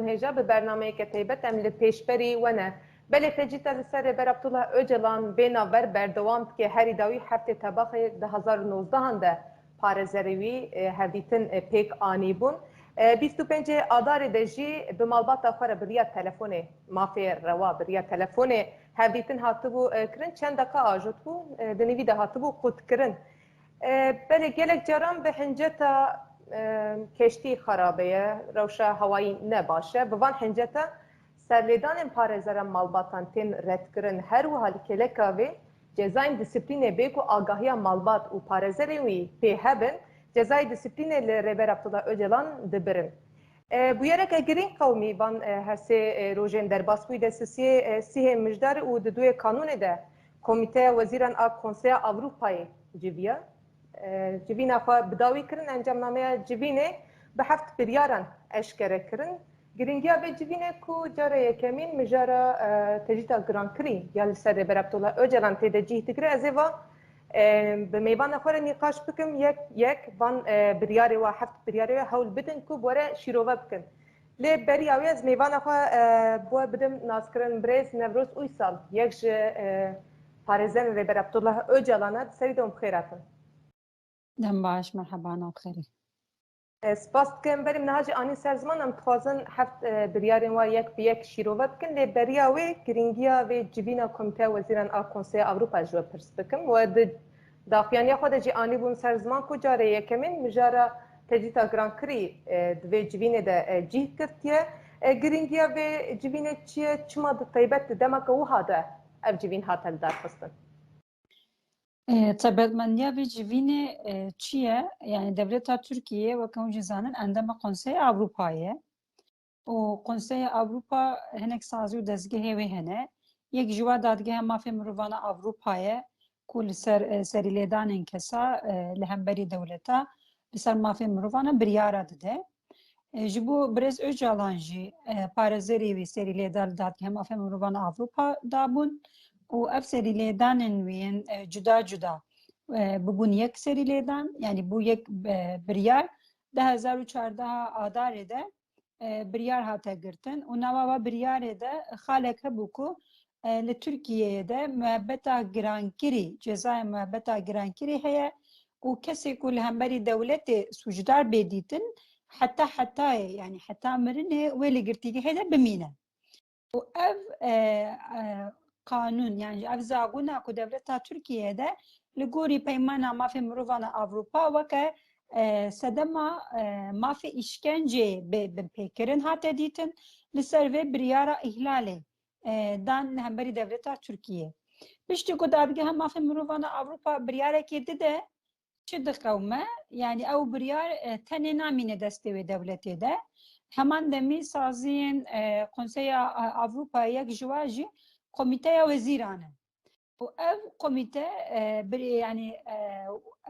هجا به برنامه که تیبت ام لپیشبری ونه بله تجیت لسر بر عبدالله öcalan بیناور بردوام که هری داوی هفته طبق 2019 هنده پارزروی هردیتن پیک آنی بون 25 آدار دجی به مالبات آخر بریا تلفونه مافی روا بریا تلفونه هردیتن هاتبو کرن چند دقیقه آجود بو دنوی ده هاتبو قد کرن بله گلک جرام به حنجتا کشتی خرابه روشا هوایی نباشه بوان حنجتا سرلیدان پارێزەرە مالباتان تێن ڕەتکردن هەر و هەلکێلەکاوێ جەزای دیسیپلینێ بێک و ئاگاهیە مالبات و پارێزەرێ وی پێ هەبن جەزای دیسیپلینێ لە ڕێبەر عەبدوڵڵا ئۆجەلان دبرن بویەرەکە گرنگ قەومی بان هەرسێ ڕۆژێن دەرباس بووی دەسوسیێ سیهێ مژدار و ددوێ کانونێ دە کۆمیتەیە وەزیران ئا کۆنسەیا ئەڤروپایê civiya civîna xwe bidawî kirin encamnameya civînê bi heft biryaran eşkere kirin گرنگیا به جوینه کو جاره یکمین مجاره تجیتا گرانکری یا لسر بر عبدالله öcalan تیده جیه تکره از ایوا به میوان خوره نیقاش بکم یک وان بریاری و هفت بریاری و حول بدن کو بوره شیروه بکن لی بری آوی از میوان خواه بو بدم ناسکرن بریز نوروز اوی سال یک جه پارزن بر عبدالله öcalan'a سری دوم خیراتن دم باش مرحبا بخيري سپاس دکم بریم نهاج آنی سرزمان هم تخوازن هفت بریارین و یک به یک شیروه بکن لی بریاوی گرینگیا و جبینا کمیته وزیران آ کنسیه آوروپا جو پرس بکم و داخیانی خود جی آنی بون سرزمان کو جاره یکمین مجاره تجیتا گرانکری دوی جبینه ده جیه کرتیه گرینگیا و جبینه چیه چما ده طیبت دمک و هاده اف جبین هاتل دار خستن tabiatmeniya ve civînê çi ye? Yani devleta Türkiye ve hûn jî zanin endama Konseya Avrupayê û Konseya Avrupa hinek sazî û dezgehê wê hene. Yek ji wa dadgeha mafê mirovana Avrupayê ku li ser serîlêdanên kesa li hemberî dewleta li ser mafê mirovana biryara dide. Ji bo Birêz Öcalan jî parêzerê wî serîlêda li dadgeha mafê mirovana Avrupa dabûn. و ev serîlêdanên wî yên cuda cuda bibûn yek serîlêdan yani bu yek biryar 2014 adarê de biryar hate girtin û nava biryarê de xalek hebû ku li Tirkiyeyê de muhebbeta girankirî cezaya muhebbeta girankirî heye û kesê ku li hemberî dewletê sûcdar bê dîtin hetayê yani heta mirinê wê li girtîgehê de bimîne û ev kanun yani ev zagûna ku devleta Tirkiyeyê de li gorî peymana mafê mirovana Avrupa weke sedema mafê îşkenceyê bi pêkirin hate dîtin li ser vê biryara ihlalê dan li hemberî devleta Tirkiyeyê. Piştî ku dadgeha mafê mirovana Avrupa biryarekê dide çi diqewme yani ew biryar tenê namîne destê wê devletê de heman demî saziyên Konseya Avrupayê yek ji wa jî komiteya wezîran in û ev komîte yani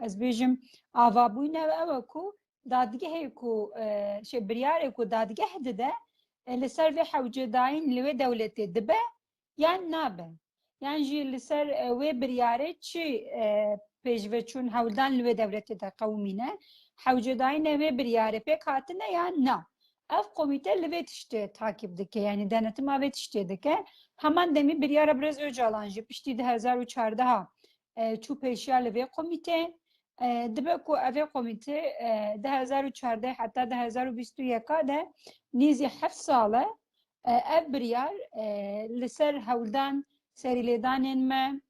ez bêjim avabûyîne ew e ku dadgehê ku biryarê ku dadgeh dide li ser vê hewcedayîn li wê dewletê dibe yan nabe yan jî li ser wê biryarê çi pêşveçûn hewldan li wê dewletê de qewmîne hewcedayînê wê biryarê pêk hatine yan na ev komîte li vê tiştê takip dike yani denetima vê tiştê dike heman demî biryara Birêz Öcalan jî piştî 2014 çû pêşiya li vê komîtê dibe ku evê komîte 2014 heta 2021 de nîzî heft sal e ev biryar li ser hewldan serîlêdanên me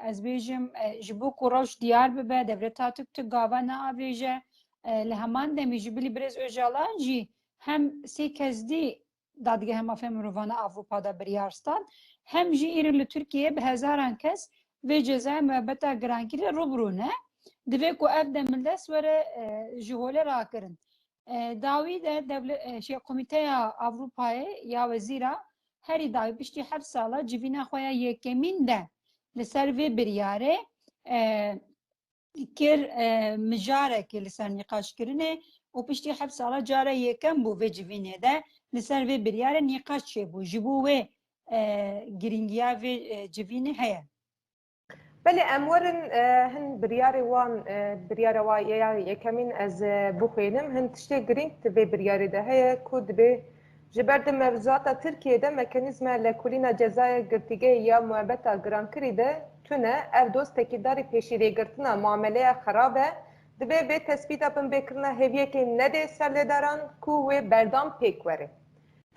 ez bêjim ji bo ku rewş diyar bibe devleta Tirk gava neavêje li heman demî ji bilî Birêz Öcalan jî hem sê kezdî dadgeha mafê mirovana Avrupa'da biryar stan hem jî îro li Tirkiyeyê bi hezaran kes vê cezaya muhebbeta girankirî rûbirûne divê ku ev de millet were ji holê rakirin. Dawî de komîteya Avrupayê ya wezîra herî dawî piştî heft sala civîna xwe ya yekemîn de li ser vê biryarê kir mijarekê li ser nîqaşkirinê û piştî heft sala cara yekem bû vê civînê de li ser vê biryarê nîqaş çêbû ji bo wê giringiya vê civînê heye. بله امورن هن بریاری وان بریار و یا یکمین از بخوینم هن تشتی گرینگ به بریاری ده هی کود به جبرد موضوعات ترکیه ده مکانیزم لکولینا جزای گرتیگه یا محبت گرانکری ده تونه اف دوست تکیداری پیشیری گرتنا معامله خرابه دبه به تثبیت اپن بکرنا هیویه که نده سرلداران کو و بردام پیک وره.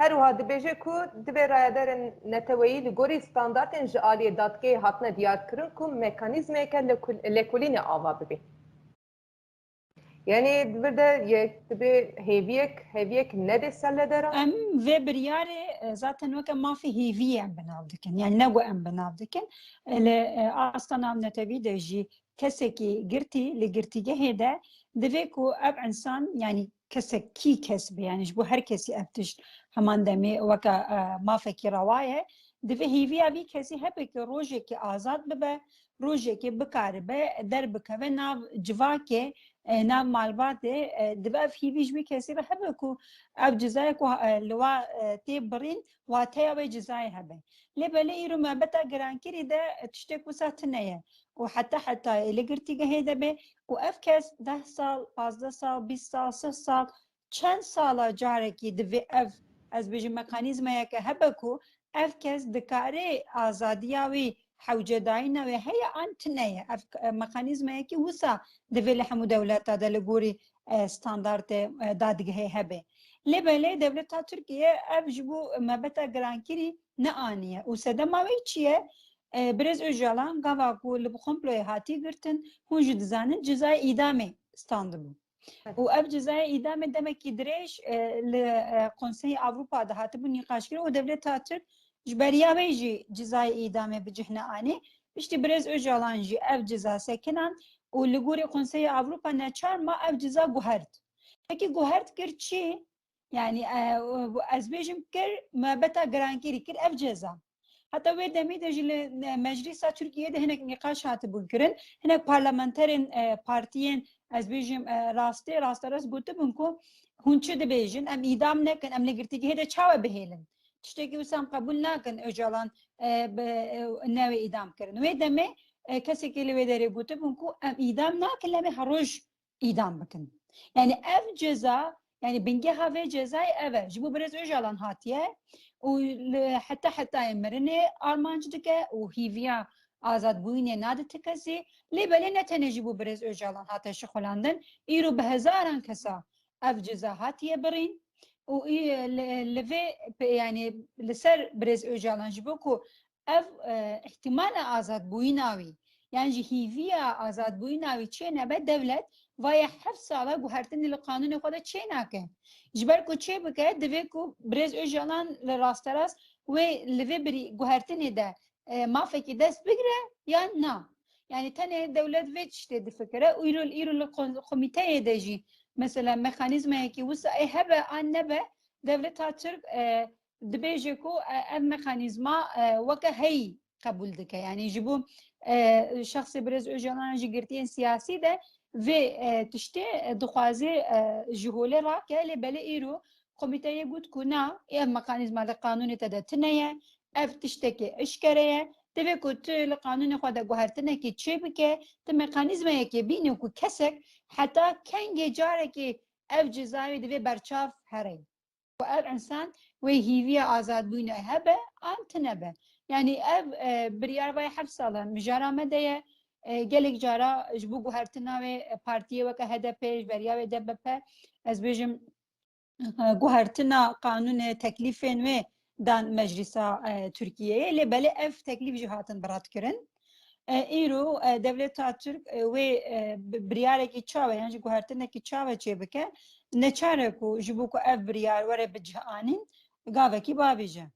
هر وها دبیجه کو دبه رایدار نتویی لگوری ستاندارت انجالی دادگه هاتنه دیار کرن کو مکانیزمه که لکولین آوا ببی. Yani bir heviyek ne de sallederam? Em ve biryare zaten vaka mafi heviye em benavdikin. Yani nego em benavdikin. Le aslanam netevi de jî kesekî girtî li girtîgehê de divê ku ev insan yani kesek kî kes be yani ji bo her kesî ev tişt heman demê weka mafekî rewaye divê hêviya vî kesî hepekî rojekî azad bibe rojekî bikaribe derbikeve nav civakê nav malbatê dibe ev hîvî ji wî kesî ve hebe ku ev cezayê ku li wa tê birîn wateya wê cezayê hebe lê belê îro mebeta girankirî de tiştek wisa tune ye û heta li girtîgehê de be û ev kes 10 sal 15 sal 20 sal 30 sal çend sala carekî divê ev ez bêjim mekanîzmayeke hebe ku ev kes dikare azadiya wî hewcedayîna wê heye an tune ye ev mekanîzmayekî wisa divê li hemû dewleta de li gorî standartê dadgehê hebe lê belê devleta Tirkiye ev ji bo mebeta girankirî neaniye û sedema wê çi ye Birêz Öcalan gava ku li bi komployê hatî girtin hûn jî dizanin cezayê îdamê standibû û ev cezayê îdamê demekî dirêj li Konseyê Avrupa'da hatibû nîqaşkirî û devleta Tirk ji beriya wê jî cezayê îdamê bi cih neanî piştî Birêz Öcalan jî ev ceza sekinan û li gorî Konseyê Avrupa neçar ma ev ceza guhert pekî guhert kir çi yani ez bêjim kir mebeta girankirî kir ev ceza Heta wê demê de jî li Meclîsa Tirkiyeyê de hinek nîqaş hatibûn kirin hinek parlamenterên partiyên ez bêjim rasterast gotibûn ku hûn çi dibêjin em îdam nekin em li girtîgehê de çawa bihêlin tiştekî wisa em qebûl nakin Öcalan newê îdam kirin wê demê kesekî li wê derê gotibûn ku em îdam nakin lê her roj îdam bikin yani ev ceza yani bingeha vê cezayê ev e ji bo Birêz Öcalan hatiye û heta mirinê armanc dike û hîviya azadbûyînê nade ti kesî lê belê ne tenê jî bo Birêz Öcalan hate şixulandin îro bi hezaran kesa ev ceza hatiye birîn û li vê yani li ser Birêz Öcalan ji bo ku ev ihtimala azadbûyîna wî yani ji hîviya azadbûyîna wî çê nebe devlet vaya 7 sala guhertinê li qanûnê xwe de çê nake ji ber ku çê bike divê ku Birêz Öcalan li rasterast wê li vê guhertinê de mafekî dest bigire yan na yani tenê dewlet vê tiştê difikire îro li komîteyê de jî mesela mekanîzmayekî wisa hebe an nebe devleta Tirk dibêje ku ev mekanîzma weke heyî qebûl dike yani ji bo şexsê Birêz Öcalan jî girtiyên siyasî de vê tiştê dixwaze ji holê rake lê belê îro komîteyê got ku na ev mekanîzma li qanûnê te de tune ye ev tiştekî eşkere ye divê ku tu li qanûnê xwe de guhertinekî çê bike tu mekanîzmayekê bînî ku kesek heta kengê carekî ev cezayê divê berçav here ku ev insan wê hîviya azadbûyînê hebe an tune be yani ev biryar vay 7 salan mijara me de ye gelek cara ji bo guhertina wê partiyê weke HDP ji beriya wê DBP ez bêjim guhertina qanûnê teklîfên wê dan Meclîsa Tirkiyeyê lê belê ev teklîf jî hatin biratkirin îro devleta Tirk wê biryarekî çawa yani ji guhertinekî çawa çê bike neçare ku ji bo ku ev biryar were bi cih anîn gavekî bavêje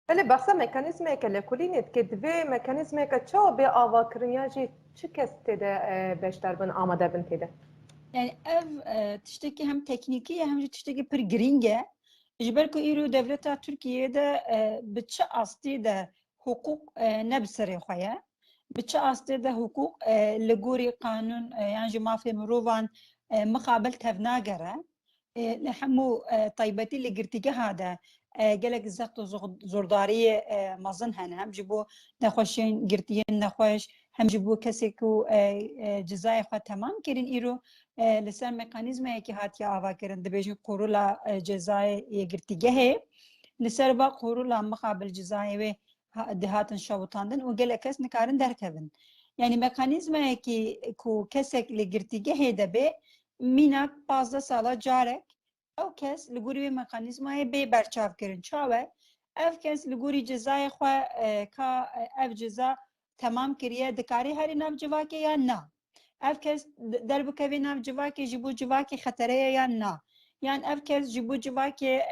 Belê behsa mekanîzmeke lêkolînê dike divê mekanîzmeke çawa bê avakiriniya jî çi kes tê de beşdar bin amade bin tê de yani ev tiştekî hem teknîkî ye hem jî tiştekî pir girîng e ji ber ku îro devleta Tirkiyeyê de bi çi astî de hukuk ne bi serê xwe ye bi çi astê de hukuk li gorî qanûn yan ji mafê mirovan mixabil tevnagere li hemû taybetî li girtîgeha de gelek zext û zordariyê mezin hene hem ji bo nexweşiyên girtiyên nexweş hem ji bo kesê ku cezayê xwe temam kirin îro لسر مکانیزمه که هاتی آوا کرن دبیجن قرولا جزای یگرتیگه لسر با قرولا مقابل جزای و دهاتن شوتاندن و گله کس نکارن درکبن یعنی مکانیزمه که کسک لگرتیگه دبی مینک 15 سالا جارک او کس لگوری مکانیزمه بی برچاف کرن چاوه اف کس لگوری جزای خو که اف جزا تمام کریه دکاری هری ناف جواکه یا نه اف کس در بکوی ناف جواکه جبو جواکه خطره یا نه یعنی اف کس جبو جواکه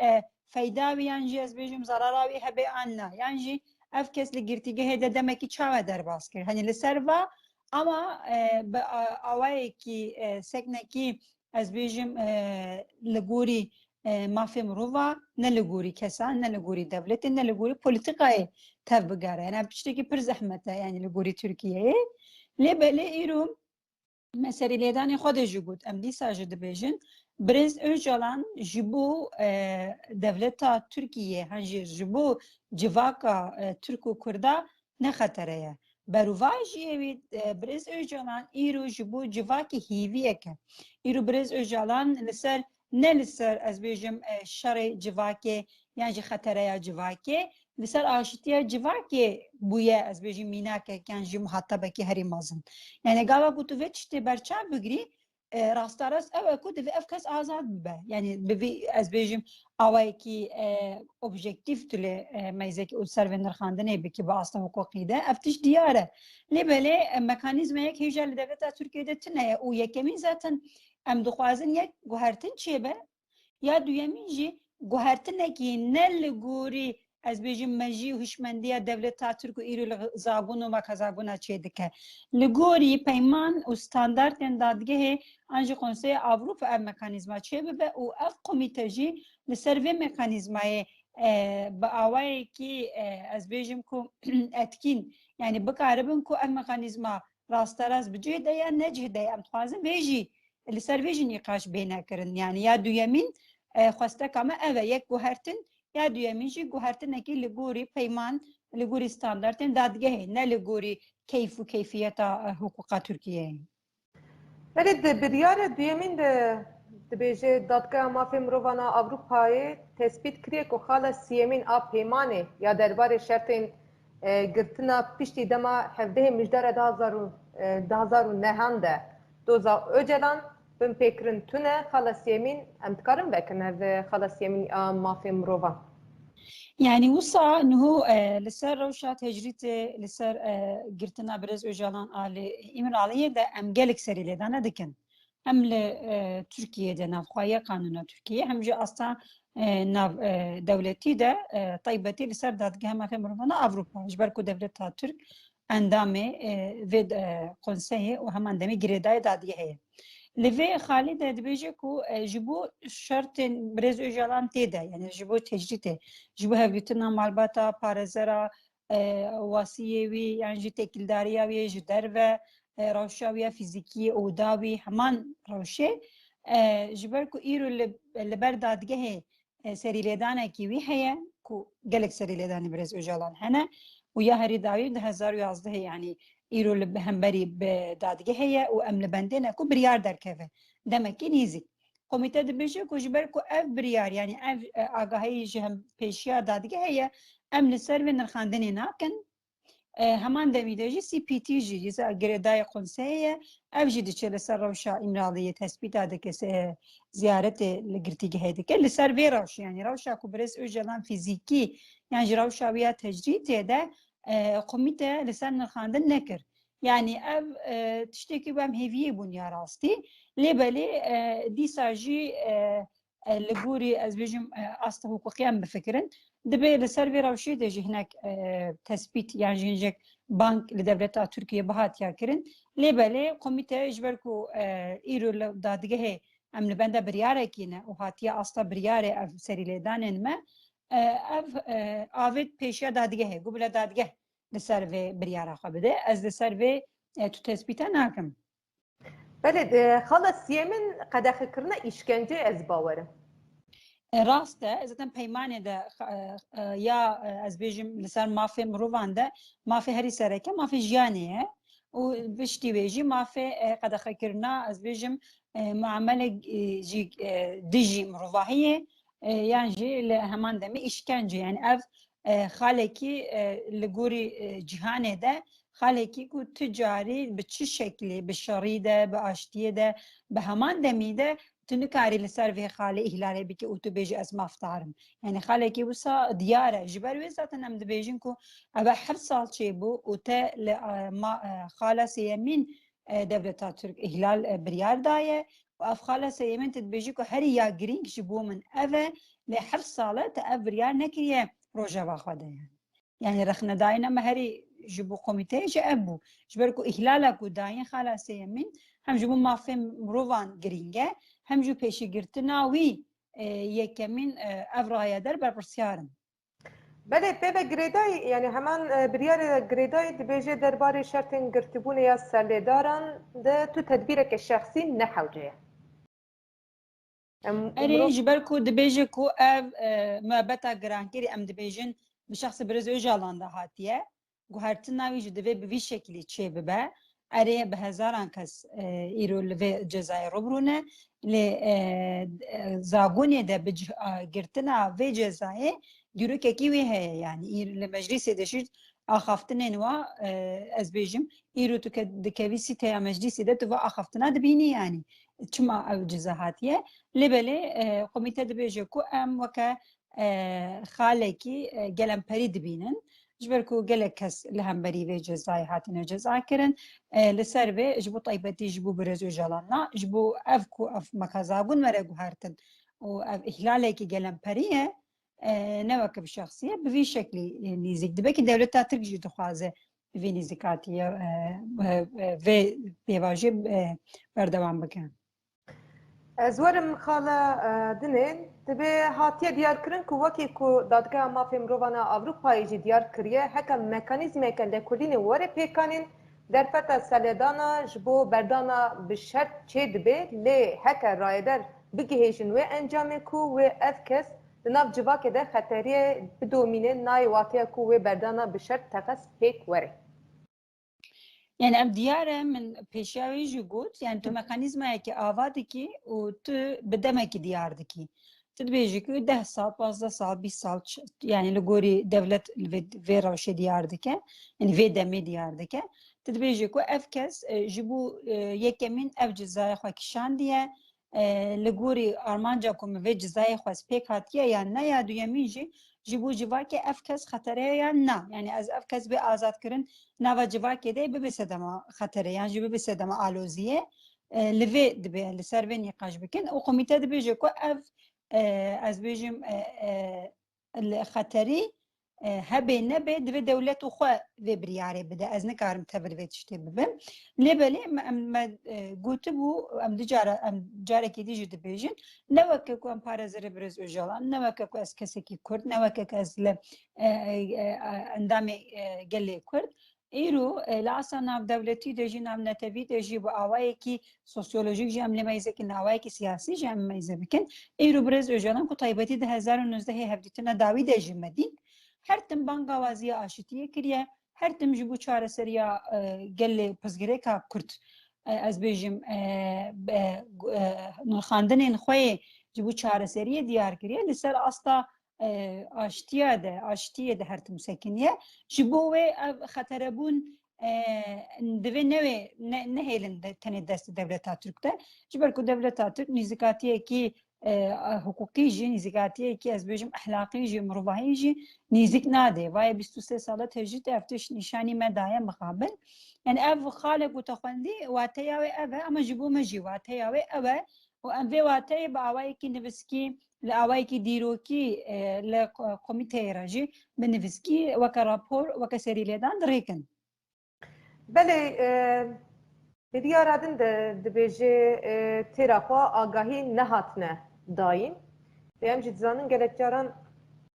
فایداوی یعنی جی از بیجم ضراراوی هبه آن نه یعنی جی اف کس لگرتیگه هده دمکی چاوه در باز کرد هنی لسر و اما به آوایی که سکنه که از بیجم لگوری مافی مروفا نه لگوری کسان نه لگوری دولت نه لگوری پولیتیکای تف بگاره یعنی بچه که پر زحمته یعنی لگوری ترکیه لبله ایرو مسئله لیدانی خودش بود ام دیسا جد بیجن برز اوجالان جبو دولتا ترکیه هنجی جبو جواکا ترک و کردا نه خطره بروواجی برز اوجالان ایرو جبو جواکی هیویه که ایرو برز اوجالان لسر نه لسر از بیجم شر جواکی یعنی خطره جواکی لسر آشتیا جواکی بویه از بیجم میناکه که انجی محطبه که هری مازن یعنی گاوا گوتو و چشتی برچه بگری راستارس او اکو دوی افکس آزاد ببه یعنی بوی از بیجم آوائی که اوبژکتیف توله میزه که او سر نرخاندنه بکی با اصلا حقوقی ده افتش دیاره لیبله مکانیزم یک هیجال دولتا ترکیه ده تنه او یکمی زاتن ام دخوازن یک گوهرتن چیه به یا دویمین جی گوهرتنه که نل گوری از بیجم مجی و هشمندی دولت ترک و ایرو زابون و مکازابون چه دکه لگوری پیمان و استاندارد دادگه انجی کنسه اوروپا ام مکانیزما چه به او اف کمیته جی لسروی مکانیزمای با آوایی که از بیجم کو اتکین یعنی بکاربن کو ام مکانیزما راستراز بجیده یا نجیده ام خوازم بیجی لسروی نقاش بینه کرن یعنی یا دویمین خواسته کامه اوه یک گوهرتن یا دویمیشی گوهرتنکی لگوری پیمان لگوری استانداردن دادگه نه لگوری کیف و کیفیت حقوق ترکیه ولی بریار دویمین دبیجه دادگاه مافی مرووانا اوروپایی تثبیت کریه که خاله سیمین آب پیمانه یا درباره شرطین گرتنا پشتی دما 17 مجدار 2009 ده دوزا اوجلان بم پیکرن تونه خلاص یمین امتکارم بکنه و خلاص یمین مافی مروفا يعني وصا انه لسر روشا تجريت لسر قرتنا برز وجالان على امر عليه ده ام جالك سري لدانا دكن هم لتركيا ده نافخايا قانون تركيا هم جي اصلا ناف دولتي ده طيبتي لسر دادگاه ما في مروفانا اوروبا جبركو دولتها ترك اندامي فيد قنسيه وهم اندامي جريداي دادگاه لفي خالد دبيجي كو جبو شرط برز اجالان تيدا يعني جبو تجريته جبو هبيتنا مالباتا بارزرا واسيوي يعني جي تكيلداريا وي جدر و روشاويا فيزيكي اوداوي همان روشي جبركو ايرو اللي بردادگه سري لدانا كي وي هي كو جلك سري لدانا برز اجالان هنا ويا هري داوي ده 2011 يعني ایرو لبهمبری به دادگه هیا و امن بندنه کو بریار در کفه دمکی نیزی کمیته دبیشه کو جبر کو اف بریار یعنی اف آگاهی جهم پیشیا دادگه هیا امن سر و نرخاندنی ناکن همان دمیده سی پی تی جی جزا گردای قنسیه اف جدی چه سر روشا امرالی تثبیت داده که زیارت لگرتیگه هیده که لسر وی روش یعنی روشا کو برس اوجلان فیزیکی یعنی روشا ویا تجریده ده کمیته لسر نرخاندن نکر یعنی اف تشتکی بهم هیویه بونیا راستی لیبلی دیساجی لگوری از بیجم اصل حقوقی هم بفکرن دبی لسر وی روشی ده هناك تثبیت یعنی جنجک بانک لدولت ترکیه بهات یا کرن لیبلی کمیته اجبرکو ایرو دادگه امن بنده بریاره کینه و هاتیا اصلا بریاره اف سری لیدانن ما اف آوید پیشیا دادگه گوبلا دادگه لسر وی بریاره خواه بده از لسر وی تو تثبیته ناکم بله خلاص یمن قدخ کرنا işkence ez باورم راسته zaten پیمانه ده یا از بیجم لسر مافی مروان ده مافی هری سرکه مافی جانیه و بشتی ویجی مافی قدخه کرنا از بیجم معامله جی دیجی مروحیه یعنی جی همان دمی işkence yani ev خالکی لگوری جهانه ده خالکی کو تجاری به چه شکلی به شریده به آشتیه ده به همان دمی ده تنکاری لسر وی خاله احلاله بی که او تو بیجی از مفتارم yani خالکی وسا دیاره جبر وی zaten هم دبیجین کو اول هر سال چی بو او ته خاله سیمین devleta Türk ihlal biryar daye و اف خاله سیمین تدبیجی کو هر یا گرینگ جبو من اوه لی هر ساله تا اف biryar نکریه روجا خواده yani رخنه داينا ما هري جبو كوميتي جابو جبركو إهلالا كو داين خلاص يمين هم جبو مافهم مروفان جرينجا هم جو بيشي جرتنا وي يكمين أفرايا در بربرسيارن بله به گریدای یعنی همان بریار گریدای دبیجه درباره شرطن گرتبون یا سرداران ده تو تدبیر که شخصی نحوجه أري جبركو دبيجي كو أف ما بتا جرانكيري أم دبيجن بشخص برز أجالان ده هاتيه گوهرتنا وی جدوی به وی شکلی چه ببه اره به هزاران کس ایرو لوی جزای روبرونه لی زاگونی ده به گرتنا وی جزای دیرو که کی وی هه یعنی ایر لمجلس دشید آخافتنه نوا از بیجم ایرو تو که دکوی سی تیا مجلسی ده تو آخافتنا دبینی یعنی چما او جزاهاتیه لبله کمیته دبیجه کو ام وکه خالکی گلم پری دبینن جبركو قالك كس لهم بريفي جزاي هاتنا جزاي كرن لسربي جبو طيبتي جبو برزو جلانا جبو افكو اف مكازاغون مرقو هارتن و اف احلاليكي قلم بريه نوكب شخصية بفي شكلي نيزك دبكي دولتا ترجي دخوازه في نيزكاتي في بيواجب بردوان بكن زورم خاله دنین تبه هاتیه دیار کرن که وکی که دادگاه مافی مرووانا اوروپایی جی دیار کریه هکا مکانیزمه که لکولین وره پیکانین در فتا سلیدانا جبو بردانا بشرط چه دبه لی هکا رایدر بگیهیشن و انجامه که و افکس دناف جواکه ده خطریه بدومینه نای واتیه که و بردانا بشرط تقص پیک وره يعني ام دياره من پیشاوی جوگوت يعني تو مکانیزمه که آوادکی و تو بدمکی دیاردکی تدبیجی که 10 سال 15 سال 20 سال يعني لگوری دولت في روشه دیاردکه يعني في دمی دیاردکه تدبیجی که افکس جبو یکمین اف جزای خو کشان دیه لگوری آرمانجا کم في جزای خو سپیک هاتیه یا نه یا دویمیجی جبو جواکه افکس خطره یا نه يعني از افکس به آزاد کرن نوا جواکه ده به بسدما خطره يعني جبو بسدما آلوزیه لفي دبي لسرفين نقاش بكن وقوميتا دبي جوكو اف از بیجم الخطری هبه نبه دو دولت و خواه و بریاره بده از نکارم تبر و تشتی ببم لبالی ما گوته بو ام جاره که دیجی دو بیجن نوکه که ام پارزر برز اجالان نوکه که از کسی که کرد نوکه که از اندام گلی کرد ایرو لاسا ناو دولتی دجی ناو نتوی دجی با آوایی که سوسیولوژیک جام لمایزه که ناوایی که سیاسی جام لمایزه بکن ایرو برز اجالان که طایبتی 2019 هفدیتنا داوی دجی مدین هر تم بانگا وازی آشتیه کریه هر تم جبو چاره سریا گل پزگره که کرد از بیجم نخاندن خوی جبو چاره سریه دیار کریه لسر استا آشتیه ده هر تم سکنیه جبو خطر بون دوی نهیلن تنی دست دولت ترک ده جبر که دولت ترک نزدیکاتیه که حقوقی جی نزدیکاتیه که از بیجم اخلاقی جی مروحی جی نزدیک ناده وای 23 ساله تجدید افتش نشانی مدایا مقابل يعني اف خالق وتخوندي واتياوي ابا اما جبو مجي واتياوي ابا وان في واتي باوايكي نفسكي لاوايكي ديروكي لكوميتي راجي بنفسكي وكرابور وكسري لدان دريكن بله دیارادن دبیجه تراخوا آگاهی نهاتنه دایم هم جدزانن گلکجاران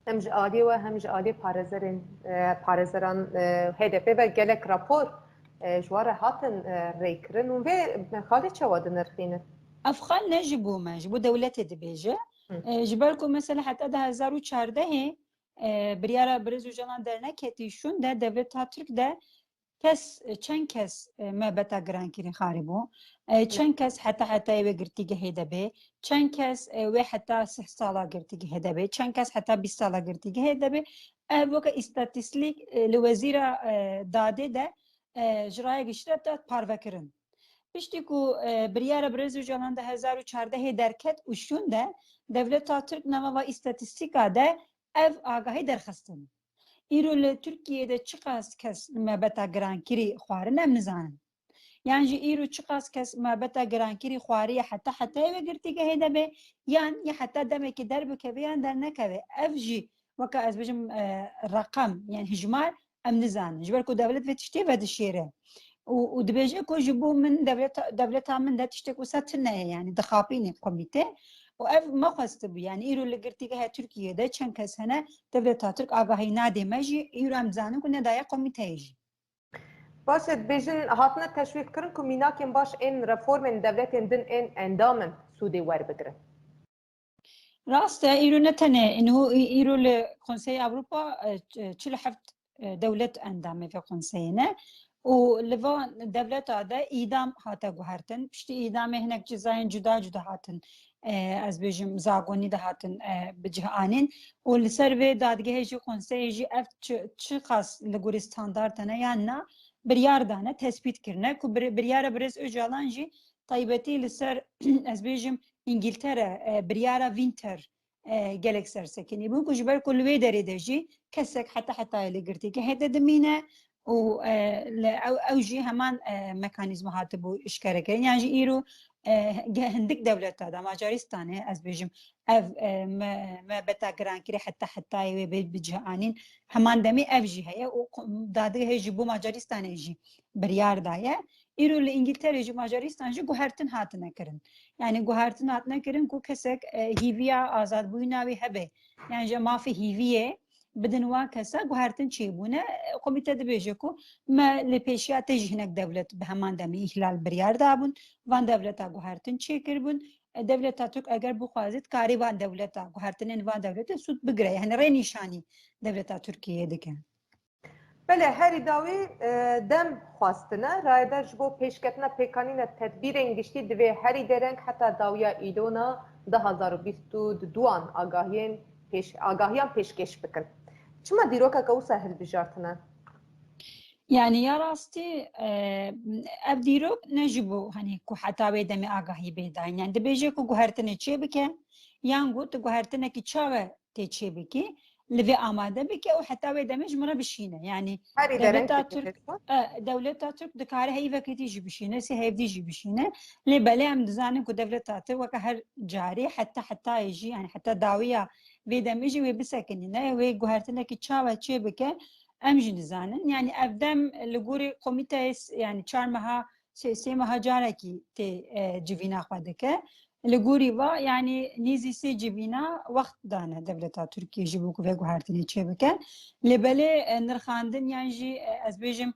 هم جادی و هم جادی پارزران HDP و گلک راپور جوار هاتن ریکرن و خالی چوادن نرخینه افغان نجبو ما جبو دولت دبیجه جبالكم مثلا حتى ده 2014 بريارة برزو جلان درنكتي شون ده دولت ترك ده کس چند کس مبتا گرانکیری خاربو چند کس حتی و گرتیگه هدبه چند کس و حتی 6 ساله گرتیگه هدبه چند کس حتی 20 ساله گرتیگه هدبه وکا استاتیستیک لوزیر داده ده جرای گشتت داد پاروکرن پشتی کو بریار برزو جلان ده 2014 درکت وشون ده دولت ترک نما و استاتیستیکا ده اف آگاهی درخستن ایرو ترکیه چقاس کس مبتا گرانکیری خواره نمزان یعنی جی ایرو چقاس کس مبتا گرانکیری خواری حتی و گرتی که هیده به یعنی یا حتی دمه که در بکوه یا در نکوه اف جی وکا از بجم رقم یعنی هجمار ام نزان جبر کو دولت و تشتی و دشیره و دبیجه کو جبو من دولت من ده تشتی کو ستنه یعنی دخابینی کمیته و اف ما خواست بی یعنی ایرو لگرتی که ترکیه ده چند کس هنه دولت ترک آگاهی نده مجی ایرو هم زانم کنه دایا کمیته جی باشه بیشتر هاتنا تشویق کردن که میناکیم باش این رفرم دولت دن این اندامن سودی ور بگیرن. راسته ایرو نتنه انه ایرو لکنسیه اروپا 47 دولت اندامه في قنسينه ولفا دولت هذا ايدام هاتا گوهرتن پشتی ايدام هناك جزاين جدا هاتن از بيجم زاغوني ده هاتن بجهانين ولسر و دادگه جي قنسيه جي اف چه خاص لگور استاندارتنه يعني بريار دانه تثبيت کرنه کو بريار برز اجالان جي طيبتي لسر از بيجم انجلترا بريارا وينتر gelek sersekini bu kujber kulve deredeji kesek hatta اللي قرتي كهذا دمينه و او جي همان ميكانيزم هاتبو اشكارك يعني جي ايرو هندك دولت هذا ماجارستان از بيجم اف ما بتا جران كري حتى بجهانين همان دمي اف جي هي و داده هي جيبو ماجارستان يجي بريار دايه ایرو لانگلترا جو ماجارستان جو گوهرتن هات نکرن یعنی گوهرتن هات نکرن کو کسک هیویا آزاد بویناوی هبه یعنی جا ما في هیویه بدن وا کسا گوهرتن چی بونه کمیته دبیجه کو ما لپیشیا تجی هناك دولت به همان دمی احلال بریار دابون وان دولتا گوهرتن چی کربون دولت ترک اگر بخوازید کاری وان دولتا گوهرتن وان دولت سود بگره یعنی ری نشانی دولت ترکیه دکن بله هری داوی دم خواستنه رایده جبو پیشکتنه پیکانین تدبیر انگشتی دوی هری درنگ حتی داویا ایلونا 2022 آگاهیان پیشکش بکن چما دیروکا که او سهل بجارتنه؟ يعني يا راستي ابديرو نجبو هني كو حتى بيدمي آگاهي بيداين يعني دبيجي كو گوهرتنه چه بكه يانگو تو گوهرتنه كي چاوه تي چه بكي لفي آماده بكي او حتى بيدمي جمرا بشينه يعني دولت ترك دكاره هي وقتی جي بشينه سي هيفدي جي بشينه لي بلي ام دزانه كو دولت ترك وكا هر جاري حتى يجي يعني حتى داويه بيدمي جي وبسكنينه وي گوهرتنه كي چاوه چه بكه امجي نزانن يعني افدم لغوري كوميتاس يعني چارمها سيمها جاركي تي جيفينا خدكه لغوري وا يعني نيزي سي جيفينا وقت دانا دولتا تركيا جيبوكو فيغو هارتني چيبكه لبلي نرخاندن يعني جي از بيجم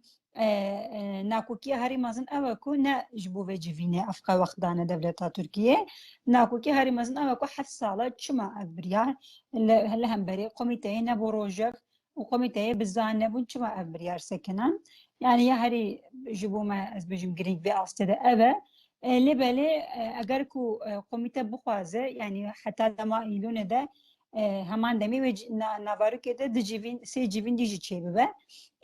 ناكوكي هاري مازن اوكو نا جبو في جيفينا افقا وقت دانا دولتا تركيا ناكوكي هاري مازن اوكو 7 ساله چما ابريار هلا هم بري كوميتاي نبو روجك وقوميته بزانه بون چما ابريار سكنان يعني يا هري جبو ما از بجم جريك بي استده ابا لبلي اگر کو قوميته بخوازه يعني حتى دما ايلون ده همان دمي نوارو كده دجيفين سي جيفين ديجي چيبه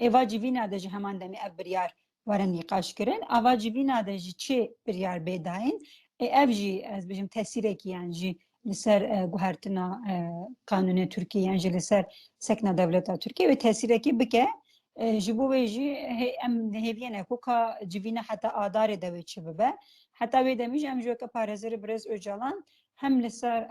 ايوا جيفين ادج همان دمي ابريار ورن نقاش كرن اوا جيفين ادج چي بريار بداين ابجي از بجم تاثيرك يعني جي لسر گوهرتنا قانون ترکیه یعنی لسر سکنا دولت ترکیه و تاثیری که بکه جبو ویجی ام هیوینه کوکا جوینا حتی آدار دوی چه ببه حتی وی دمیج ام جو که پارزر برز اجالان هم لسر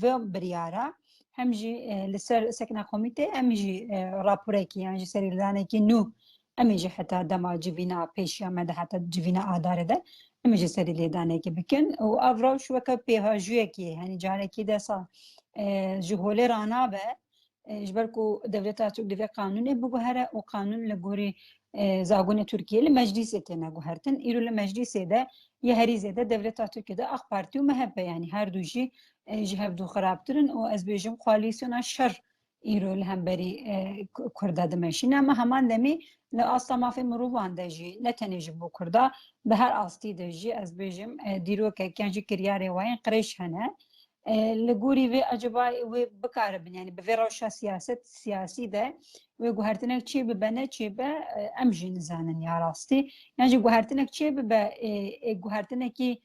و بریارا هم جی لسر سکنا کمیته هم جی راپوره کی یعنی سری لانه کی نو ام جی حتی دما جوینا پیشیا مده حتی جوینا آدار ده امیجی سری لیدانه که بکن و افراد شو که پیهاجویه که یعنی جاره که دسا جهوله رانا به جبر کو دولت ترک دوی قانون بگوهره و قانون لگوری زاگون ترکیه لمجلس تنه گوهرتن ایرو لمجلس ده یه هریزه ده دولت ترک ده اخ پارتی و مهبه یعنی هر دوشی جهب دو خرابترن و از بیجم خوالیسیون شر ایرو لهمبری کرده دمشین اما همان دمی لأصلا ما في مروان دجی نتنیج بو کرده به هر آستی دجی از بیجم دیرو که کنجی کریاری واین قریش هنه لگوری و اجبای و بکار بن یعنی به روشا سیاسی ده و گوهرتنک چی ببنه چی به امجی نزانن یا راستی یعنی گوهرتنک چی به گوهرتنکی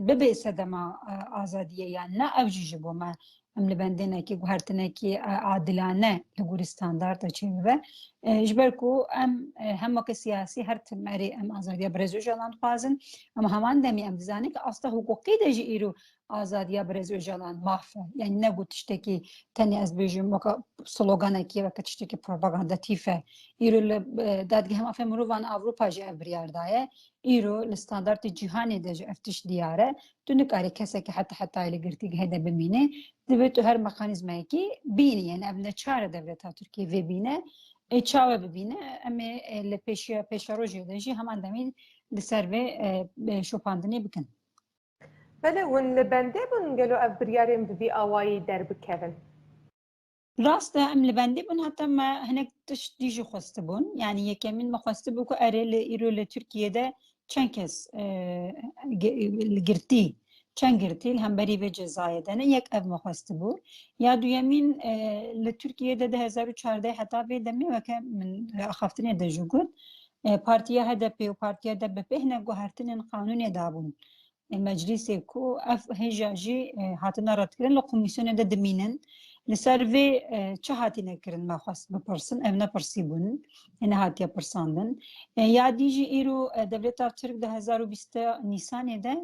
ببه سدما آزادیه یعنی نه اوجی بو ما ام لبندنه کی گوهرتنه کی عادلانه لگوری استاندارد چی به جبرکو هم که سیاسی هر تمری ام آزادی برزو جلان خوازن اما همان دمی ام دزانی که اصلا حقوقی دجی ایرو آزادی برزو جلان مافه یعنی نگو تشتکی تنی از بیجم وکا سلوگانه کی وکا تشتکی پروپاگاندا تیفه ایرو دادگی هم افهم مروان اوروپا جی ابریار دایه ایرو الاستاندارد جهانی دجی افتش دیاره دونه کاری کسی که حتی ایلی گرتی هده بمینه دبیت هر مکانیزمی کی بینی یعنی ابن چهار دولت ترکیه و بینه چاو ببینه اما لپیشاروجی دجی همان دمی لسر و شوپاندنی بکن بله ون لبنده بون گلو اف بریاریم بی آوایی در بکن راست ام لبنده بون حتی ما هنک تش دیجی خواسته بون یعنی یکمین ما خواسته بو که اره ایرو لترکیه ده چند کس گرتی چند گرتی هم بری به جزایه دنه یک اف ما خواسته بو یا دویمین لترکیه ده 2014 حتی به دمی وکه من اخافتنی ده جو گود پارتیا هدپی و پارتیا ده بپه هنه گوهرتنین قانونی دابون مجلس کو اف هجاجی هاتنا رد کرن لکومیسیون ده دمینن لسر و چه هاتی نکردن ما خواست بپرسن ام نپرسی بودن این هاتیا پرساندن یا دیجی ایرو دولت ترک 2020 نیسان ده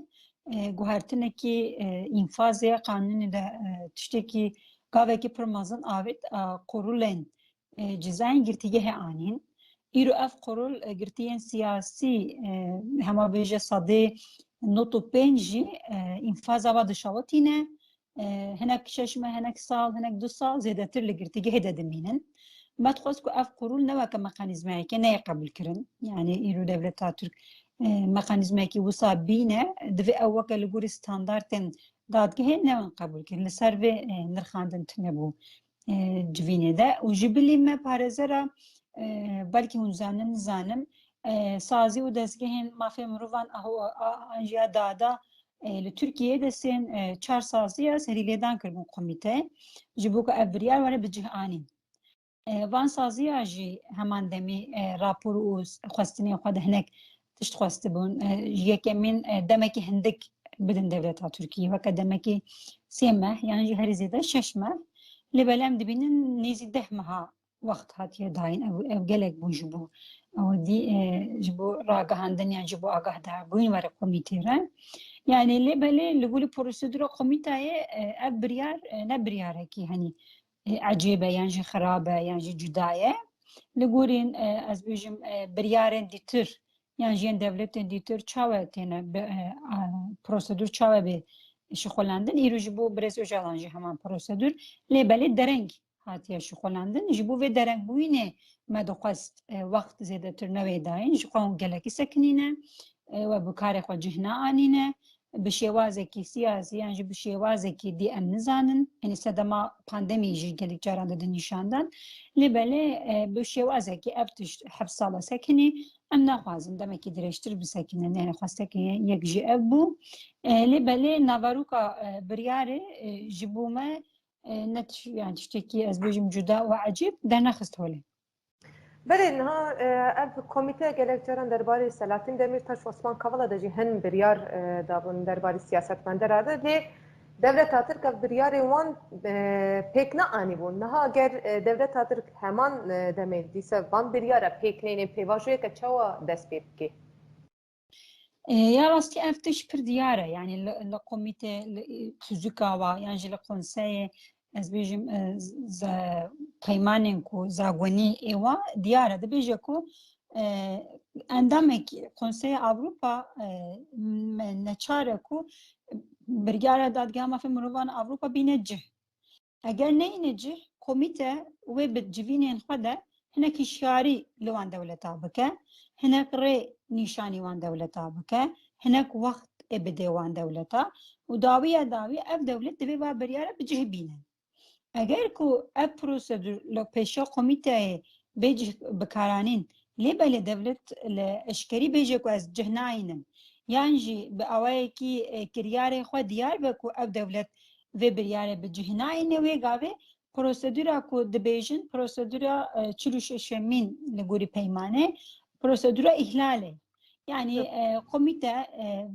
گوهرتنه کی انفاز قانون ده تشتی کی گاوه کی پرمازن آوید قرولن جزاین گرتیگه آنین ایرو اف قرول گرتیین سیاسی هما بیجه صده نوتو پنجی انفاز آباد شواتینه هناك ششمة هناك سال هناك 2 سال زيادة لقرتيجي هدا دمينن ما تخصكو اف قرول نوا كميكانيزماي كنا يقبل كرن يعني ايرو دولة ترك ميكانيزماي كي وصا بينا دفي اوكا لغوري ستاندارتن دادگه نوا قبول كرن لسرفي نرخاندن تنبو جوينه دا وجبلي ما بارزرا بلكي هون زانم سازي و دزگهن ما في مروان اهو انجا دادا لترکیه دستین 4 سازی از هریلیدان کردن کمیته جبوک ابریار ولی بجه آنین وان سازی آجی همان دمی راپور و خواستنی خود هنک تشت خواسته بون یکمین دمکی هندک بدن دولت ترکیه و که دمکی 3 ماه یعنی هری زیده 6 ماه لبلام دبینن نیزی 10 ماه وقت هاتیه داین او گلک بون جبو او دی جبو راگهاندن یا جبو آگاه دار بوین وره کمیته را يعني اللي بالي اللي يقولوا بروسيدورا قوميتاي ابريار نبريار هيك يعني عجيبه يعني خرابه يعني جدايه لقورين از بيجم بريارين ديتر يعني جين دولتين ديتر تشاوتين بروسيدور تشاوبي شخولاندن يرجبو بريس وجالانجي همان بروسيدور اللي بالي درنج هاتي شخولاندن يجبو في درنج بوينه ما دقست وقت زيادة ترنوي داين جقون قلقي سكنينه وبكاري خو جهنا آنينه بشێوازێکی سیاسی یانجی بشێوازێکی دی ئەم نزانن ئەنی سەدەما پاندەمیژی گەلی جاران دەدە نیشاندان لێبەلێ بشێوازێکی ئەف تشت 7 ساڵە سەکنی ئەم ناخوازن دەمێکی درێژتر بسەکنە نێنە خواستەکە یەکژی ئەف بوو لێبەلێ ناڤاروکا بریارێ ji بۆ me یان tiştekî ez bêjim cuda û ecîb dernexist holê بله نها اف کمیته گلکجاران درباره سلاطین دمیرتاش و عثمان کاولا دجی هن بریار دابون درباره سیاستمند راده لی دولت ترک اف بریار وان پیک نه آنی بون نها اگر دولت ترک همان دمیر دیسه وان بریار پیک نه پیواجوی که چوا دست پی بکی یا راستی افتش پر دیاره یعنی لکمیته تزوکاوا یعنی لکنسای از بیجم پیمانین کو زاگونی ایوا دیاره ده بیجه کو اندامک کنسای اوروپا نچاره کو برگاره دادگاه مافی مروان اوروپا بینجه اگر نه اینجه کمیته و بجوینین خدا هناك شياري لوان دولتا بكا هناك ري نشاني وان دولتا بكا هناك وقت ابدي وان دولتا وداوية اف دولت دبي با بريارة بجهبينن اگر کو اف پروسیدور لو پیشا کمیته بیج بکارانین لیبل دولت اشکری بیجه کو از جهناینن یعنی جی به اوای کی کریار خو دیار به کو اف دولت و بریاره به جهناین و گاوه پروسیدورا کو دبیجن پروسیدورا چلوش شمین لگوری پیمانه پروسیدورا احلاله yani komite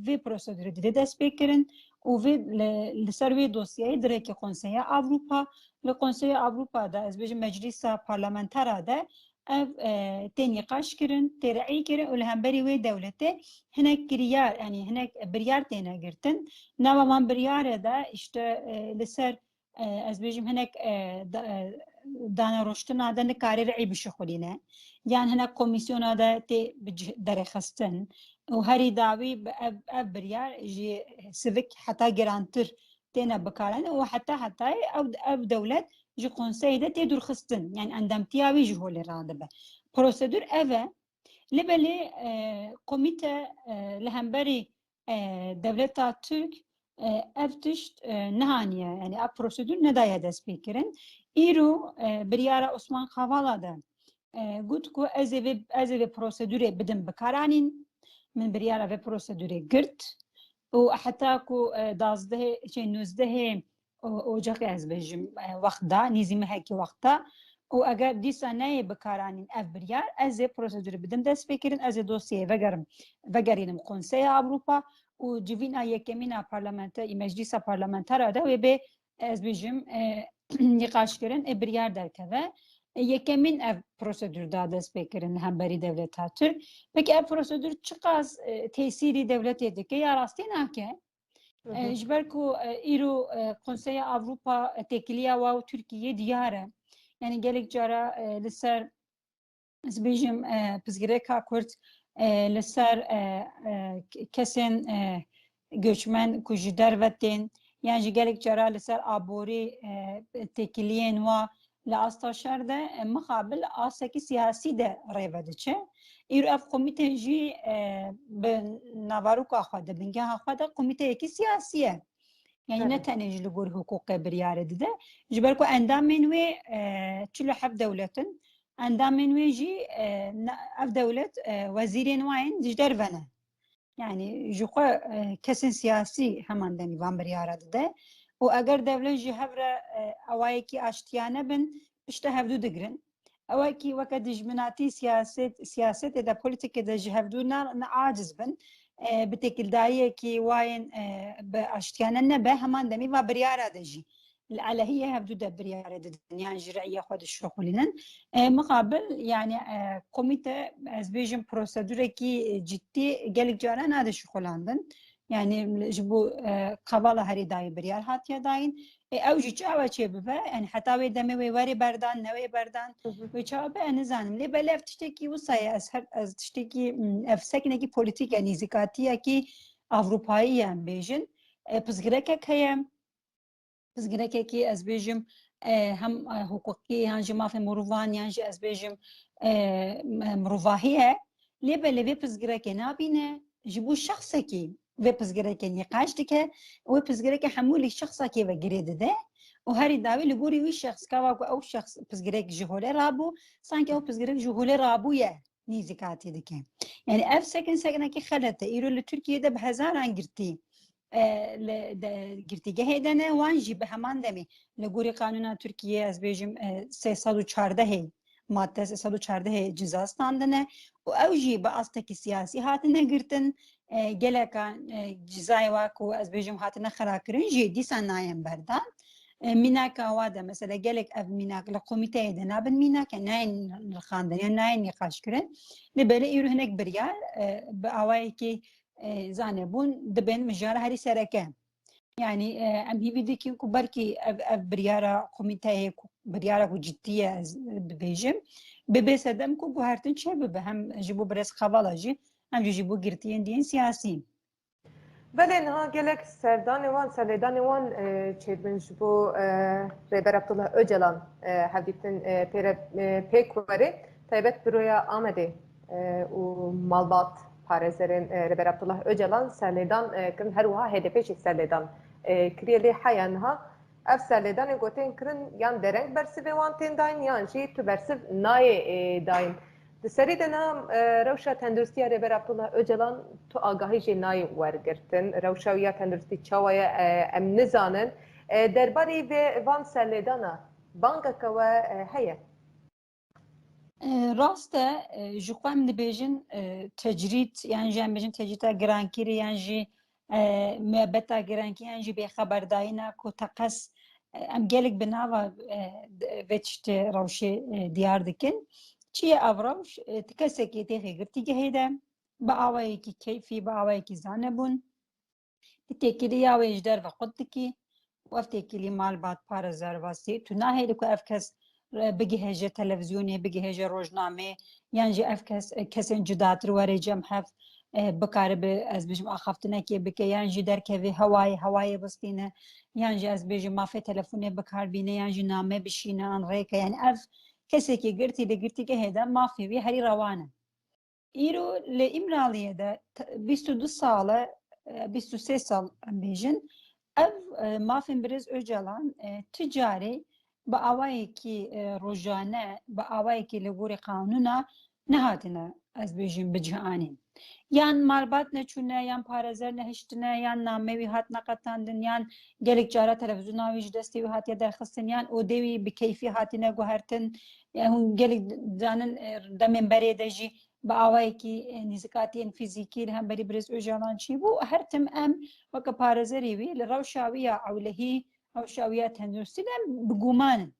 ve prosedürü de dest bekirin و لسروی دوسیه درک کنسیه اروپا لکنسیه اروپا ده از بیش مجلس پارلمانترا ده تنقاش کرن ترعی کرن و لهمبری و دولته هناك كريار يعني هناك بريار تينا قرتن نوا من بريار ده işte لسر از بیشم هناك دانا روشتنا ده نکاری رعی بشخولینه يعني هناك كوميسيون ده تي درخستن و هری داوی به بريار جي سيفيك حتى جرانتر تينا بكارن وحتى او دولت جي قنصي ده تي درخستن يعني عندهم تياوي جي هو اللي رادبه بروسيدور ايفا لبلي كوميتا لهمبري دولتا ترك افتشت نهانيه يعني اب بروسيدور ندايا ده سبيكرن ايرو بريارا عثمان خوالا ده قلت كو ازي بروسيدور بدن بكارانين من بريارا في بروسيدور قرت وحتى كو دازده شيء نزده اوجاق از بجم وقت دا نيزي مهكي وقتا واگر ديسا ناي بكارانين اف بريار از بروسيدور بدن دست فكرن از دوسيه وگرينم قنصي اوروبا و جيفينا يكمينا پارلمانتا مجلس پارلمانترا دا و به از بجم نقاش کرن بريار دركه یکمین اف پروسیدور داده سپیکرین همبری دولت ها تر پکی اف پروسیدور چقدر تأثیری دولت ایده که یا راستی نکه جبر کو ایرو کنسای اوروپا تکلیه و ترکیه دیاره yani gelek jara لسر زبیجم پزگرکا کرد لسر کسین göçmen کجدر وتین yani gelek jara لسر آبوری تکلیهن و لاستاشر ده مقابل آسکی سیاسی ده ریودچه ایرو اف کمیته جی به نوارو که خواده بینگه خواده کمیته یکی سیاسیه yani ne tane jilgur hukuka برياره ده جبر کو اندام منوي چلو حف دولتن اندام منوي جي اف دولت وزيرين واين جدر فنا يعني جوقا كسن سياسي همان دني وان برياره ده و اگر دولت جي هفره اوايكي اشتيانه بن اشتهفدو دگرن اوايكي وقت دجمناتي سياست ده بوليتيك ده جهفدو عاجز بن بتكل دايه كي واين باشتيانه نبه همان دمي و برياره دجي على هي هفدو ده برياره ده يعني جرعيه خود الشغلين مقابل يعني كوميته از بيجن بروسيدور كي جدي قالك جاران هذا شغلاندن يعني جبو قبالة هري داي بريار هاتيا داين او جي چاوا چه ببه يعني حتى وي دمي وي وري بردان نوي بردان وي چاوا به انا زانم لي بلف تشتكي وصاي از تشتكي افسكنه كي بوليتيك يعني زكاتيا كي اوروبائي ام بيجن بزغركه كيم بزغركه كي از بيجم هم حقوقي يعني ما في مروان يعني از بيجم مروفاهيه لي بلف بزغركه نابينه جبو شخصكي و پزگرک نقاش دکه و پزگرک حمولی شخصا که و گرید ده و هری داوی لگوری وی شخص که و او شخص پزگرک جهوله رابو سانکه او پزگرک جهوله رابویه نیزکاتی دکه یعنی اف سکنه که خلطه ایرو لترکیه ده به هزاران گرتی گرتیگه هیدنه وانجی به همان دمی لگوری قانون ترکیه از بیجم 314 ماده 314 جزاستاندنه و اوجی به استکی سیاسی هاتنه گرتن گلکان جزای واکو از بیجم هاتنه خراکرین جی دیسان نایم بردان میناک آواده مثلا گلک اف میناک لقومیته ده نابن میناک ناین خاندن یا ناین نقاش کرن لبله ایرو هنک بریار به آوایی که زانه بون دبن مجاره هری سرکه يعني ام هي بدي كيكو بركي بريارة كوميتاي بريارة جدية ببيجم ببسدم كو بهارتن شبه هم جيبو برس خوالاجي هم جيبو گرتين دين سياسي بله نه گلک سردان وان سردان وان چه بنجبو ریبر عبدالله öcalan هدیتن پیکوری تایبت برویا آمده و مالبات پارێزەرên Reber Abdullah Öcalan serlêdan kirin her wiha HDP jî serlêdan kiriye lê heya niha ev serlêdanê gotên kirin yan dereng bersivê wan tên dayîn yan jî tu bersiv nayê dayîn. Di serî de na rewşa tenduristiya Rêber Abdullah Öcalan tu agahî jê nayê wergirtin. Rewşa ya tenduristî çawa ye em nizanin. Derbarê vê van serlêdana bangeke we heye. Rast e ji xwe em dibêjin tecrît yan jî em bêjin tecrîta girankirî yan jî muebeta girankî yan jî bêxeberdayîna ku teqes em gelek bi nava vê tiştê rewşê diyar dikin. Çi ye ev rewş? Ti kesekê têxê girtîgehê de bi awayekî keyfî bi awayekî zanebûn ti têkiliya wê ji derve xwe dikî û ev têkilî malbat parêzer wastî tu nahêlî ku ev kes bigihê ji televizyonê bigihê ji rojnamê yan jî ev kesên cudatir were cem hev bikare bi ez bêjim axaftinekê bike yan jî derkevê hewayê bistîne yan jî ez bêjim mafê telefonê bikarbîne yan jî name bişîne an rêke yani ev kesekî girtî li girtîgehê de mafê wî herî rewan e. Îro li İmraliyê de 22 sal 23 sal em bêjin ev mafên Birêz Öcalan ti carê bi awayekî rojane bi awayekî li gorî qanûna nehatine ez bêjim bi cihanê. Yan malbat neçûne yan parêzer nehiştine yan namê wî hat neqetandin yan gelek cara televizyona wî ji destê wî hatiye derxistin yan odê wî bi keyfî hatine guhertin hûn gelek zanin demên berê de jî bi awayekî nîzikatiyên fîzîkî li hemberî Birêz Öcalan çîbû her tim em weke parêzerê wî li rewşa wî ya ewlehî rewşa wî ya tenduristî de em bi gumanin.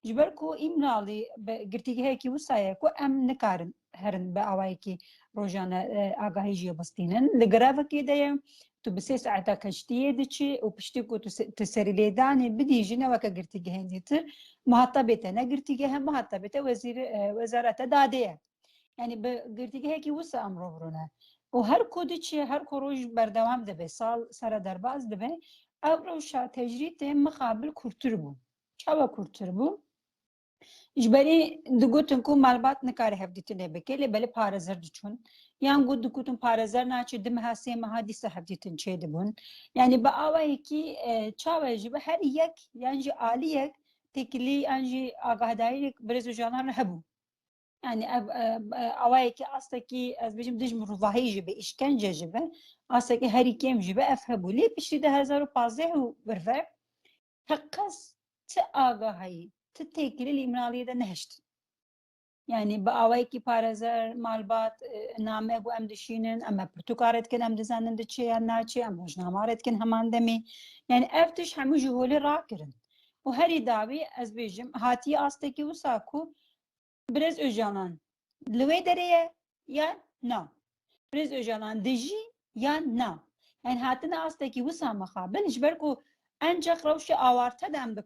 Ji ber ku îmralî bi girtîgehekî wisa ye ku em nikarin herin bi awayekî rojane agahî jî bistînin. Li grevekê de ye tu bi 3 saeta keştiyê diçî û piştî ku tu serî lêdanê bidî jî ne weke girtîgehên dîtir muhetabê te ne girtîgehe muhetabê te wezareta dadê ye. Yani bi girtîgehekî wisa em rovirûne. û her ku diçe her ku roj berdewam dibe sal sere derbas dibe ev rewşa tecrîtê mixabil kurtir bû. Çawa kurtir bû? Ji berî digotin ku malbat nikare hevdîtinê bike lê belê parêzer diçûn yan got digotin parêzer naçe di meha sê meha dîsa hevdîtin çê dibûn. Yani bi awayekî çawa jî bi her yek yan jî aliyek têkilî yan jî agahdayî Birêz Öcalan re hebû. Yani awayekî astekî ez bêjim dijm rûvahî jî be îşkence jî be astekî herî kêm jî be ev hebû. Lê piştî 2015 û birve teqes ti agahayî ti têkilî li İmraliyê de nehiştin. Yani bi awayekî parêzer malbat name bû em dişînin em pirtûkar dikin em dizanin diçe yan naçe em rojnamar dikin heman demê. Yani ev tiş hemû ji holê rakirin. û herî dawî ez bêjim hatiye astekî wisa ku Birêz Öcalan li wê derê ye yan na. Birêz Öcalan dijî yan na. Yani hatine astekî wisa mixabil ji ber ku encek rewşê awarte de em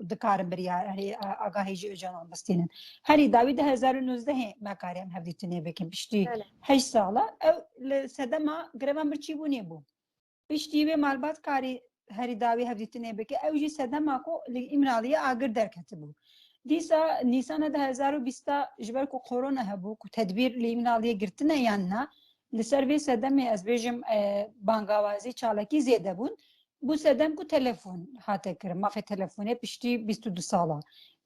dikarin biryarî agahî ji Öcalan bistînin. Herî dawî 2019 mekarî em hevdîtinê bikin piştî 8 sala ew li sedema girevan bir çîbûnê bû. Piştî wê malbat karî herî dawî hevdîtinê bike ew jî sedema ku li İmraliyê agir derketibû. Dîsa Nîsana 2020 ji ber ku korona hebû ku tedbîr li İmraliyê girtine yan na li ser vê sedemê ez bêjim bangawazî çalakî zêde bûn. Bu sedem ku telefon hate kirin mafê telefonê piştî 22 sala.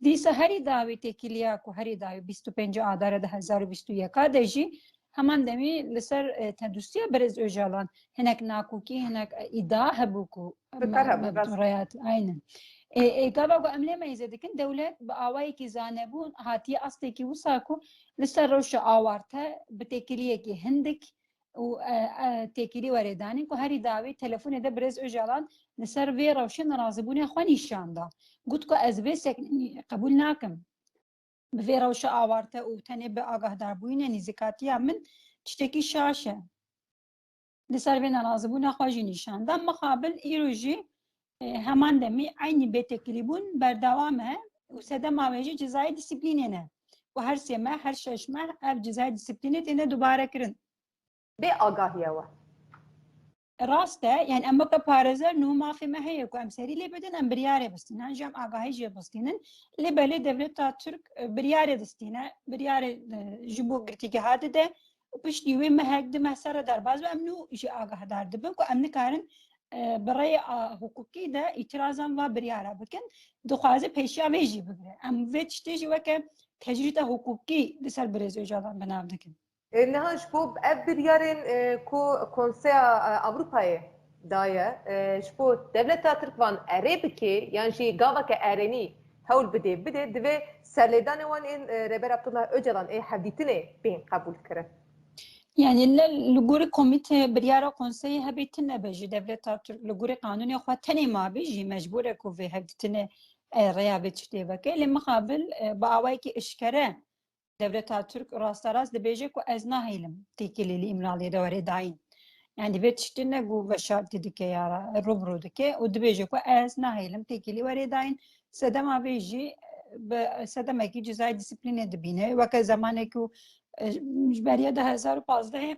Dîsa herî dawî têkiliya ku herî dawî 25 adara 2021 de jî heman demî li ser tenduristiya Birêz Öcalan hinek nakûkî hinek îdia hebû ku aynen. Gava ku em lê meyze dikin dewlet bi awayekî zanebûn hatiye astekî wisa ku li ser rewşa awarte bi têkiliyekî hindik û têkilî were danîn ku herî dawî telefonê de Birêz Öcalan li ser vê rewşê nerazîbûnê xwe nîşan da. Got ku ez vê seknî qebûl nakim. Bi vê rewşa awarte û tenê bi agahdarbûyînê nîzîkatiya min tiştekî şaş e. Li ser vê nerazîbûna xwe jî nîşan da. Mixabil îro jî heman demî aynî bêtekilîbûn berdewam e û sedema wê jî cezayê dîsîplînê ne. û her sê meh her şeş meh ev cezayê dîsîplînê têne dubare kirin. Bê agahiye we. Rast e yani em weke parêzer nû mafê me heye ku em serî lê bidin em biryarê bistînin an jî em agahî jê bistînin lê belê devleta Türk biryarê distîne biryarê ji bo girtîgeha dide û piştî wê mehek di meh sere derbas ve em nû jî agahdar dibin ku em nikarin برای حقوقی ده اعتراضان و بریاره بکن دخوازه پیشیا ویجی بگره ام وی تشتیجی وکه تجریت حقوقی لسر برز اجالان بنام دکن نهاش بو اف بریارن کو کنسیا اوروپای دایه شبو devlet Türkvan Arabiki yani şey gava ke areni hawl bide dve serledan wan in Reber Abdullah Öcalan haditine bin kabul kire. يعني لجوري كوميتي بريارة كونسي هبيتنا بيجي دولة ترك لجوري قانوني أخوة تاني ما بيجي مجبورة كوفي هبيتنا ريابة تشتبك لمقابل بعوايك إشكره دولة ترك راست راست دبيجي كو أزنا هيلم تيكي اللي إمرالي دوري داين يعني بيتشتنا جو بشارتي دكي يارا الروبرو دكي ودبيجي كو أزنا هيلم تيكي اللي وري داين سدا ما بيجي سدا ما يجي جزاي ديسيبلين دبينه وكا زمانكو مجبرية 2015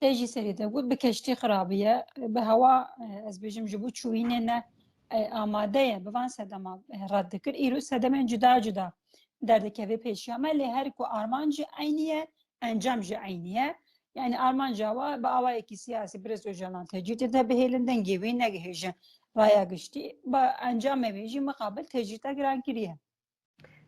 تيجي سريدة قلت بكشتي خرابية بهوا از بيجم جبوت شوينة آماده بوان سدما رد کر ایرو سدما جدا جدا دردکوی پیشیامه لی هر کو آرمانجی عینیه انجامجی عینیه yani Armanca var, ba ki siyasi biraz öcalan tecrüt de behelinden gibi ne gihecen raya geçti. Ba encam evici mukabil tecrüte giren kiriye.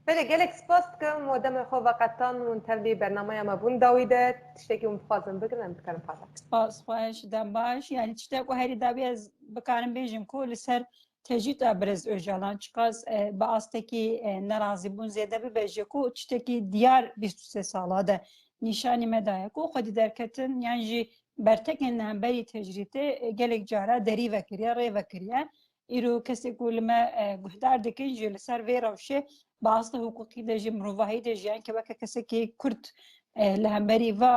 بله گلک سپاس کم مودم خو وقتان منتظر برنامه ما بون داویده تشتکی مفازم بگیرم بکرم فقط. سپاس خوش دم باش yani تشتکی هری داوی از بکارم بیجم کل سر تجربه برز öcalan çıkaz باستکی ناراضی بون زیاده bir beje کو تشتکی دیار 23 سالاده nişani medaya ko xudi derketin yani bertekin beri tecrüte gelek cara deri vekiriye re vekiriye İro kesi kulme guhdar dikin jil ser ve ravşe bazı hukuki de jim ruvahi de jiyan ki vaka kesi ki Kürt lehemberi ve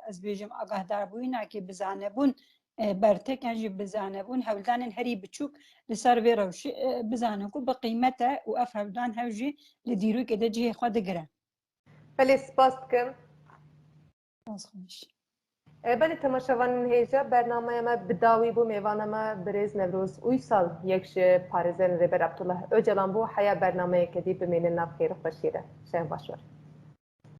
az bejim agahdar buyuna ki bizane bun bertek yani bizane bun hevldanın heri biçuk لسر ve ravşe bizane ku bi kıymete u af hevldan hevji li diru ki de cihe xwe digire. بله سپاس کم. خوش. بله تماشاوان هیجا برنامه ما بداوی بو میوانه ما بریز نوروز اویسال یکش پارزن ربر عبدالله öcalan bu haya برنامه کدی بمینه ناف خیر خوشیره. شن باشور.